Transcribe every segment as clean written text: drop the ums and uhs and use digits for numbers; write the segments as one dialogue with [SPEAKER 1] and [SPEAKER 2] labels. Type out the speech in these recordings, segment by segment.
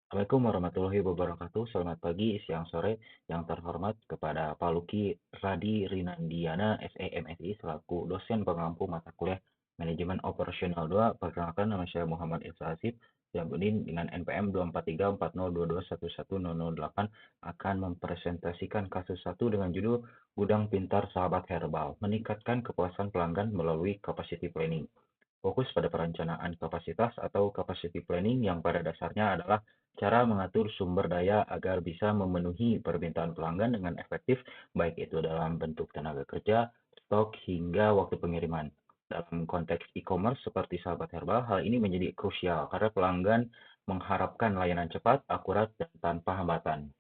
[SPEAKER 1] Assalamualaikum warahmatullahi wabarakatuh. Selamat pagi, siang, sore yang terhormat kepada Pak Luki Radi Rinandiana, SEMSI, selaku dosen pengampu mata kuliah Manajemen Operasional 2. Perkenalkan, nama saya Muhammad Ilsa Hasib, yang berin dengan NPM 2434022110008 akan mempresentasikan kasus satu dengan judul Gudang Pintar Sahabat Herbal, meningkatkan kepuasan pelanggan melalui capacity planning. Fokus pada perencanaan kapasitas atau capacity planning yang pada dasarnya adalah cara mengatur sumber daya agar bisa memenuhi permintaan pelanggan dengan efektif, baik itu dalam bentuk tenaga kerja, stok, hingga waktu pengiriman. Dalam konteks e-commerce seperti Sahabat Herbal, hal ini menjadi krusial karena pelanggan mengharapkan layanan cepat, akurat, dan tanpa hambatan.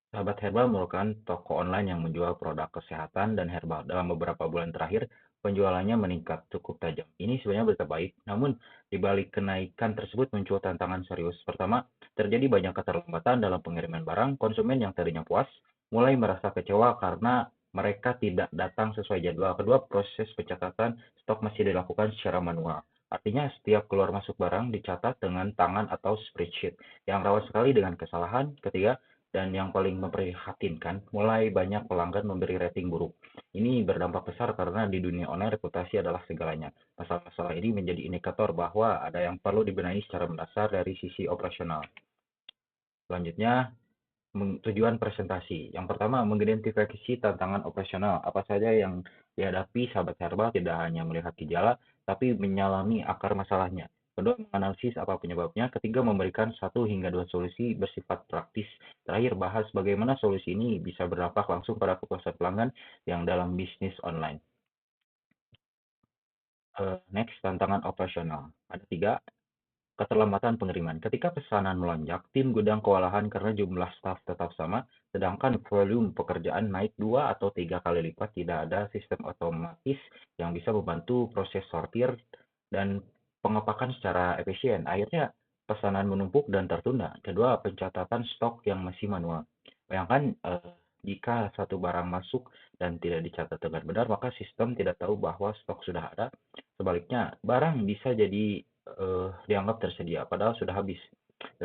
[SPEAKER 1] Sahabat Herbal merupakan toko online yang menjual produk kesehatan dan herbal. Dalam beberapa bulan terakhir, penjualannya meningkat cukup tajam. Ini sebenarnya berita baik, namun di balik kenaikan tersebut muncul tantangan serius. Pertama, terjadi banyak keterlambatan dalam pengiriman barang. Konsumen yang tadinya puas mulai merasa kecewa karena mereka tidak datang sesuai jadwal. Kedua, proses pencatatan stok masih dilakukan secara manual. Artinya, setiap keluar masuk barang dicatat dengan tangan atau spreadsheet yang rawan sekali dengan kesalahan. Ketiga, dan yang paling memprihatinkan, mulai banyak pelanggan memberi rating buruk. Ini berdampak besar karena di dunia online reputasi adalah segalanya. Masalah-masalah ini menjadi indikator bahwa ada yang perlu dibenahi secara mendasar dari sisi operasional. Selanjutnya, tujuan presentasi. Yang pertama, mengidentifikasi tantangan operasional. Apa saja yang dihadapi sahabat herbal tidak hanya melihat gejala, tapi menyelami akar masalahnya. Kedua, menganalisis apa penyebabnya. Ketiga, memberikan 1 hingga 2 solusi bersifat praktis. Terakhir, bahas bagaimana solusi ini bisa berdampak langsung pada kepuasan pelanggan yang dalam bisnis online. Next, tantangan operasional. Ada 3. Keterlambatan pengiriman. Ketika pesanan melonjak, tim gudang kewalahan karena jumlah staf tetap sama, sedangkan volume pekerjaan naik 2 atau 3 kali lipat. Tidak ada sistem otomatis yang bisa membantu proses sortir dan pengepakan secara efisien. Akhirnya pesanan menumpuk dan tertunda. Kedua, pencatatan stok yang masih manual. Bayangkan jika satu barang masuk dan tidak dicatat dengan benar, maka sistem tidak tahu bahwa stok sudah ada. Sebaliknya, barang bisa jadi dianggap tersedia, padahal sudah habis.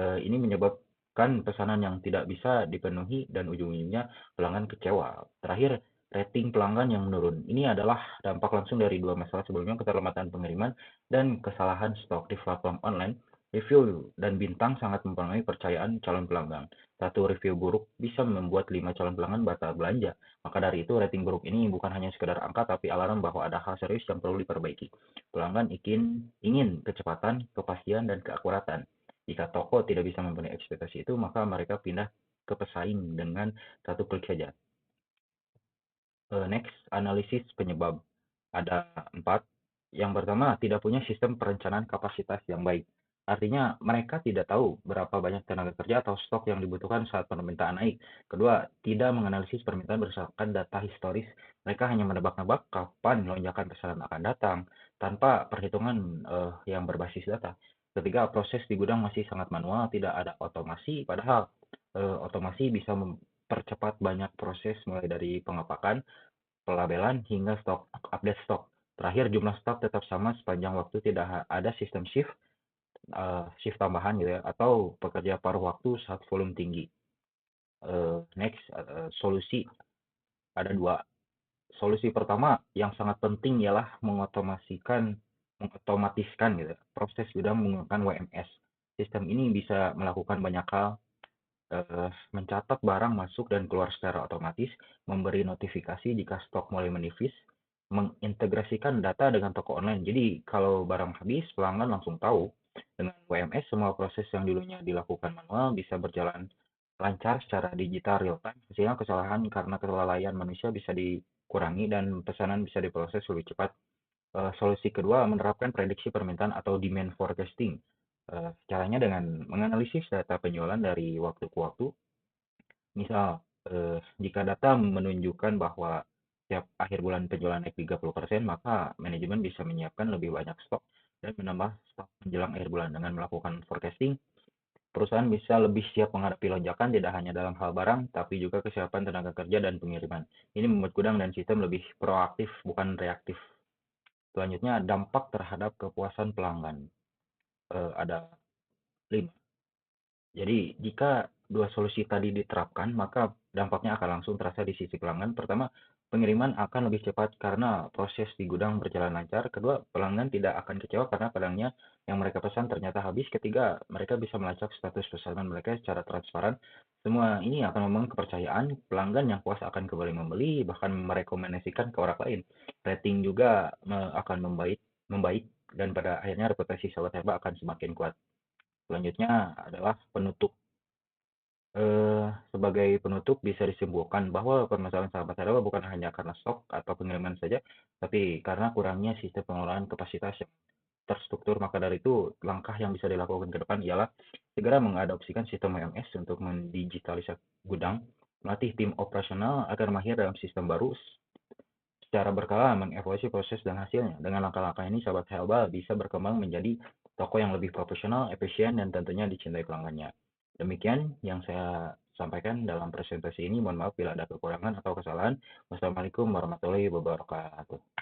[SPEAKER 1] Ini menyebabkan pesanan yang tidak bisa dipenuhi dan ujung-ujungnya pelanggan kecewa. Terakhir, rating pelanggan yang menurun. Ini adalah dampak langsung dari 2 masalah sebelumnya, keterlambatan pengiriman dan kesalahan stok di platform online. Review dan bintang sangat mempengaruhi percayaan calon pelanggan. Satu review buruk bisa membuat 5 calon pelanggan batal belanja. Maka dari itu, rating buruk ini bukan hanya sekedar angka, tapi alarm bahwa ada hal serius yang perlu diperbaiki. Pelanggan ingin kecepatan, kepastian, dan keakuratan. Jika toko tidak bisa memenuhi ekspektasi itu, maka mereka pindah ke pesaing dengan satu klik saja. Next, analisis penyebab. Ada 4. Yang pertama, tidak punya sistem perencanaan kapasitas yang baik. Artinya, mereka tidak tahu berapa banyak tenaga kerja atau stok yang dibutuhkan saat permintaan naik. Kedua, tidak menganalisis permintaan berdasarkan data historis. Mereka hanya menebak-nebak kapan lonjakan pesanan akan datang, tanpa perhitungan yang berbasis data. Ketiga, proses di gudang masih sangat manual, tidak ada otomasi, padahal otomasi bisa mempercepat banyak proses mulai dari pengepakan, pelabelan, hingga update stok. Terakhir, jumlah stok tetap sama sepanjang waktu, tidak ada sistem shift tambahan gitu ya, atau pekerja paruh waktu saat volume tinggi. Next, solusi. Ada 2. Solusi pertama yang sangat penting ialah mengotomatiskan gitu ya, proses gudang menggunakan WMS. Sistem ini bisa melakukan banyak hal, mencatat barang masuk dan keluar secara otomatis, memberi notifikasi jika stok mulai menipis, mengintegrasikan data dengan toko online. Jadi kalau barang habis, pelanggan langsung tahu. Dengan WMS, semua proses yang dulunya dilakukan manual bisa berjalan lancar secara digital real time, sehingga kesalahan karena kelalaian manusia bisa dikurangi dan pesanan bisa diproses lebih cepat. Solusi kedua, menerapkan prediksi permintaan atau demand forecasting. Caranya dengan menganalisis data penjualan dari waktu ke waktu. Misal, jika data menunjukkan bahwa setiap akhir bulan penjualan naik 30%, maka manajemen bisa menyiapkan lebih banyak stok dan menambah stok menjelang akhir bulan. Dengan melakukan forecasting, perusahaan bisa lebih siap menghadapi lonjakan tidak hanya dalam hal barang, tapi juga kesiapan tenaga kerja dan pengiriman. Ini membuat gudang dan sistem lebih proaktif, bukan reaktif. Selanjutnya, dampak terhadap kepuasan pelanggan. Ada 5. Jadi, jika dua solusi tadi diterapkan, maka dampaknya akan langsung terasa di sisi pelanggan. Pertama, pengiriman akan lebih cepat karena proses di gudang berjalan lancar. Kedua, pelanggan tidak akan kecewa karena barangnya yang mereka pesan ternyata habis. Ketiga, mereka bisa melacak status pesanan mereka secara transparan. Semua ini akan membangun kepercayaan. Pelanggan yang puas akan kembali membeli, bahkan merekomendasikan ke orang lain. Rating juga akan membaik, dan pada akhirnya reputasi sahabat herbal akan semakin kuat. Selanjutnya adalah penutup. Sebagai penutup bisa disimpulkan bahwa permasalahan sahabat herbal bukan hanya karena stok atau pengiriman saja, tapi karena kurangnya sistem pengelolaan kapasitas yang terstruktur. Maka dari itu, langkah yang bisa dilakukan ke depan ialah segera mengadopsikan sistem WMS untuk mendigitalisasi gudang, melatih tim operasional agar mahir dalam sistem baru, secara berkala mengevaluasi proses dan hasilnya. Dengan langkah-langkah ini, sahabat herbal bisa berkembang menjadi toko yang lebih profesional, efisien, dan tentunya dicintai pelanggannya. Demikian yang saya sampaikan dalam presentasi ini. Mohon maaf bila ada kekurangan atau kesalahan. Wassalamualaikum warahmatullahi wabarakatuh.